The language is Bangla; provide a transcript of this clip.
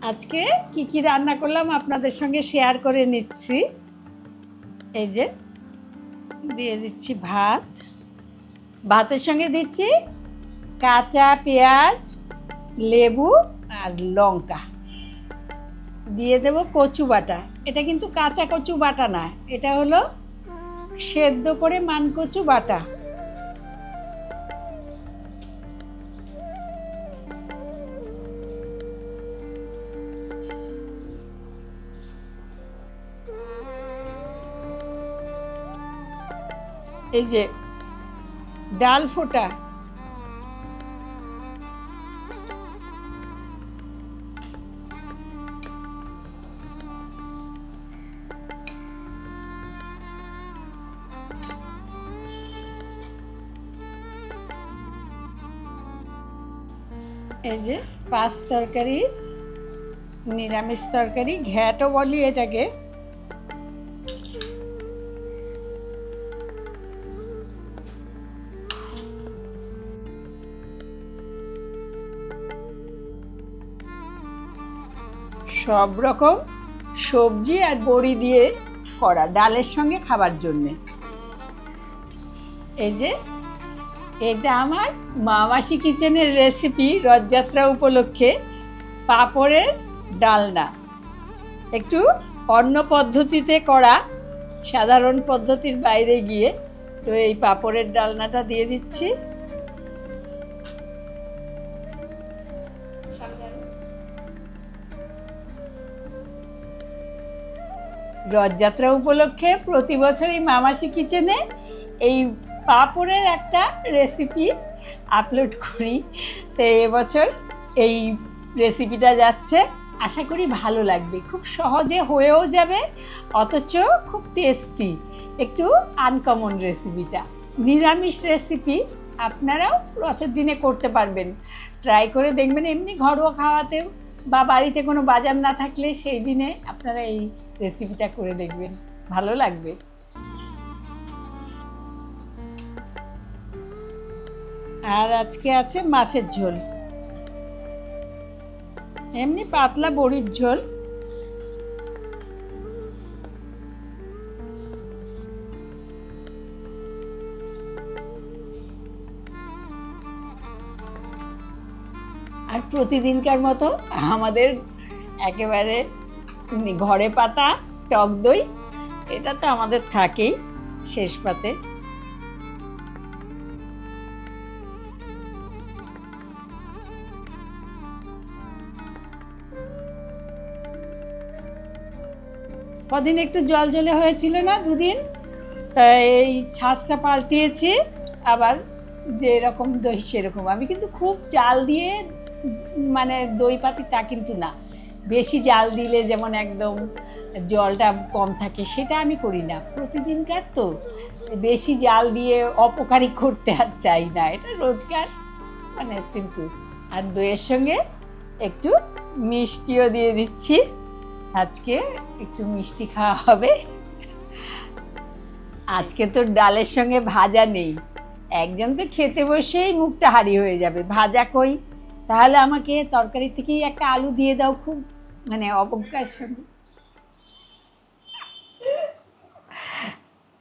আজকে কি কি রান্না করলাম আপনাদের সঙ্গে শেয়ার করে নিচ্ছি। এই যে দিয়ে দিচ্ছি ভাত, ভাতের সঙ্গে দিচ্ছি কাঁচা পেঁয়াজ, লেবু আর লঙ্কা, দিয়ে দেব কচু বাটা। এটা কিন্তু কাঁচা কচু বাটা না, এটা হলো সেদ্ধ করে মানকচু বাটা। এই যে ডাল ফোটা, এই যে পাঁচ তরকারি, নিরামিষ তরকারি, ঘ্যাটও বলি এটাকে। সব রকম সবজি আর বড়ি দিয়ে করা, ডালের সঙ্গে খাবার জন্যে। এই যে এটা আমার মামাসি কিচেনের রেসিপি, রথযাত্রা উপলক্ষে পাঁপড়ের ডালনা। একটু অন্য পদ্ধতিতে করা, সাধারণ পদ্ধতির বাইরে গিয়ে। তো এই পাঁপড়ের ডালনাটা দিয়ে দিচ্ছি। রথযাত্রা উপলক্ষে প্রতি বছরই মামাসি কিচেনে এই পাঁপড়ের একটা রেসিপি আপলোড করি। তো এবছর এই রেসিপিটা যাচ্ছে, আশা করি ভালো লাগবে। খুব সহজে হয়েও যাবে, অথচ খুব টেস্টি, একটু আনকমন রেসিপিটা। নিরামিষ রেসিপি আপনারাও রথের দিনে করতে পারবেন, ট্রাই করে দেখবেন। এমনি ঘরোয়া খাওয়াতে বা বাড়িতে কোনো বাজার না থাকলে সেই দিনে আপনারা এই রেসিপিটা করে দেখবেন, ভালো লাগবে। আর আজকে আছে মাছের ঝোল, এমনি পাতলা বড়ির ঝোল। আর প্রতিদিনকার মতো আমাদের একেবারে ঘরে পাতা টক দই, এটা তো আমাদের থাকেই শেষ পাতে। কদিন একটু জল জলে হয়েছিল না, দুদিন, তাই এই ছাঁচটা পাল্টিয়েছি। আবার যে এরকম দই সেরকম। আমি কিন্তু খুব জাল দিয়ে মানে দই পাতি তা কিন্তু না, বেশি জাল দিলে যেমন একদম জলটা কম থাকে, সেটা আমি করি না। প্রতিদিনকার তো বেশি জাল দিয়ে অপকারী করতে আর চাই না, এটা রোজকার মানে সিম্পল। আর দইয়ের সঙ্গে একটু মিষ্টিও দিয়ে দিচ্ছি, আজকে একটু মিষ্টি খাওয়া হবে। আজকে তো ডালের সঙ্গে ভাজা নেই, একজন তো খেতে বসেই মুখটা হারি হয়ে যাবে, ভাজা কই, তাহলে আমাকে তরকারি থেকেই একটা আলু দিয়ে দাও, খুব মানে অবজ্ঞার সঙ্গে।